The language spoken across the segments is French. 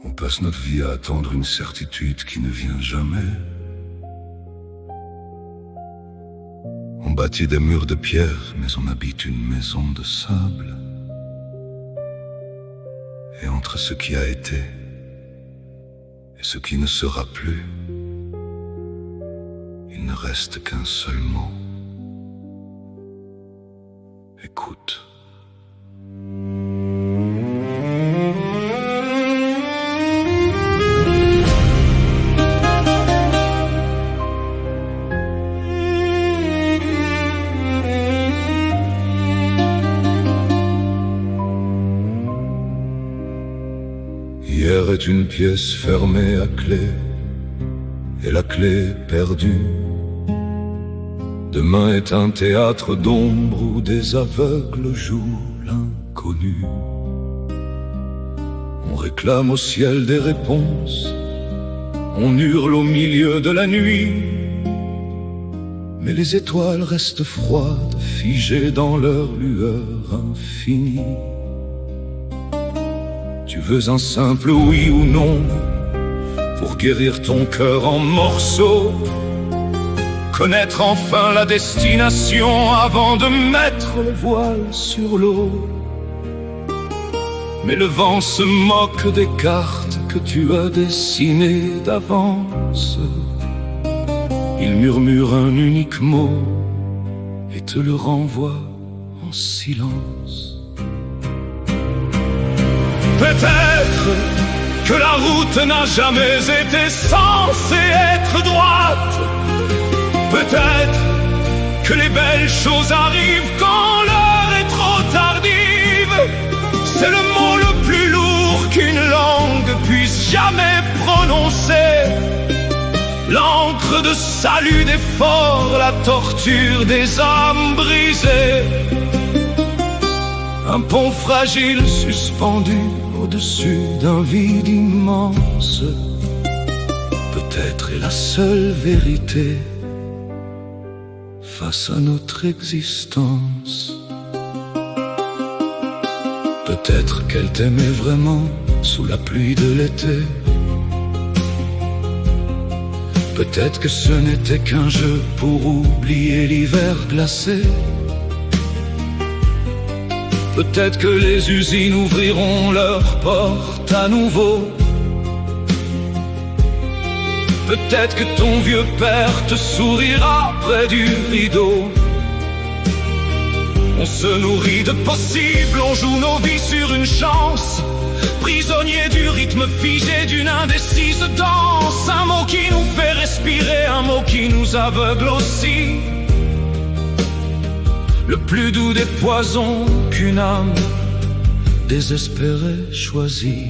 On passe notre vie à attendre une certitude qui ne vient jamais. On bâtit des murs de pierre, mais on habite une maison de sable. Et entre ce qui a été et ce qui ne sera plus, il ne reste qu'un seul mot. Écoute. Hier est une pièce fermée à clé, et la clé perdue. Demain est un théâtre d'ombre où des aveugles jouent l'inconnu. On réclame au ciel des réponses, on hurle au milieu de la nuit, mais les étoiles restent froides, figées dans leur lueur infinie. Tu veux un simple oui ou non pour guérir ton cœur en morceaux, connaître enfin la destination avant de mettre le voile sur l'eau. Mais le vent se moque des cartes que tu as dessinées d'avance. Il murmure un unique mot et te le renvoie en silence. Peut-être que la route n'a jamais été censée être droite. Peut-être que les belles choses arrivent quand l'heure est trop tardive. C'est le mot le plus lourd qu'une langue puisse jamais prononcer. L'encre de salut des forts, la torture des âmes brisées. Un pont fragile suspendu au-dessus d'un vide immense. Peut-être est la seule vérité face à notre existence. Peut-être qu'elle t'aimait vraiment sous la pluie de l'été. Peut-être que ce n'était qu'un jeu pour oublier l'hiver glacé. Peut-être que les usines ouvriront leurs portes à nouveau. Peut-être que ton vieux père te sourira près du rideau. On se nourrit de possibles, on joue nos vies sur une chance. Prisonniers du rythme figé d'une indécise danse. Un mot qui nous fait respirer, un mot qui nous aveugle aussi. Le plus doux des poisons qu'une âme désespérée choisit.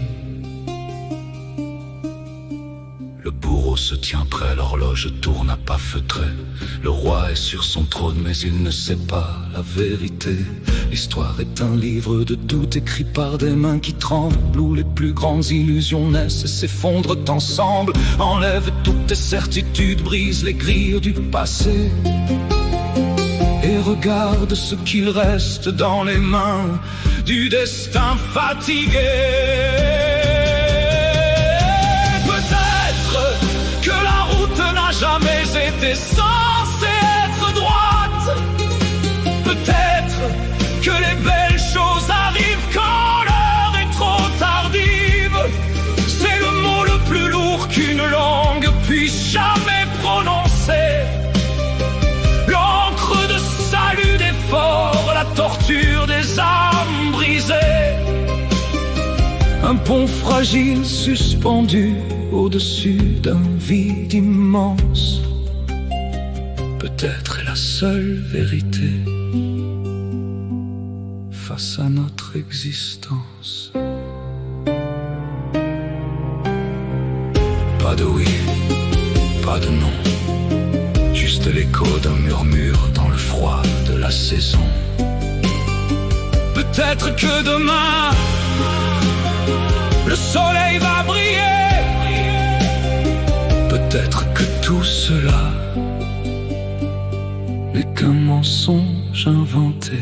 Le bourreau se tient prêt, l'horloge tourne à pas feutrés. Le roi est sur son trône mais il ne sait pas la vérité. L'histoire est un livre de doute écrit par des mains qui tremblent, où les plus grandes illusions naissent et s'effondrent ensemble. Enlève toutes tes certitudes, brise les grilles du passé et regarde ce qu'il reste dans les mains du destin fatigué. Peut-être que la route n'a jamais été censée être droite. Peut-être que les belles choses arrivent quand l'heure est trop tardive. C'est le mot le plus lourd qu'une langue puisse jamais prononcer. L'encre de salut des forts, la torture des âmes brisées. Un pont fragile suspendu au-dessus d'un vide immense. Peut-être est la seule vérité face à notre existence. Pas de oui, pas de non. Juste l'écho d'un murmure dans le froid de la saison. Peut-être que demain le soleil va briller. Peut-être que tout cela n'est qu'un mensonge inventé.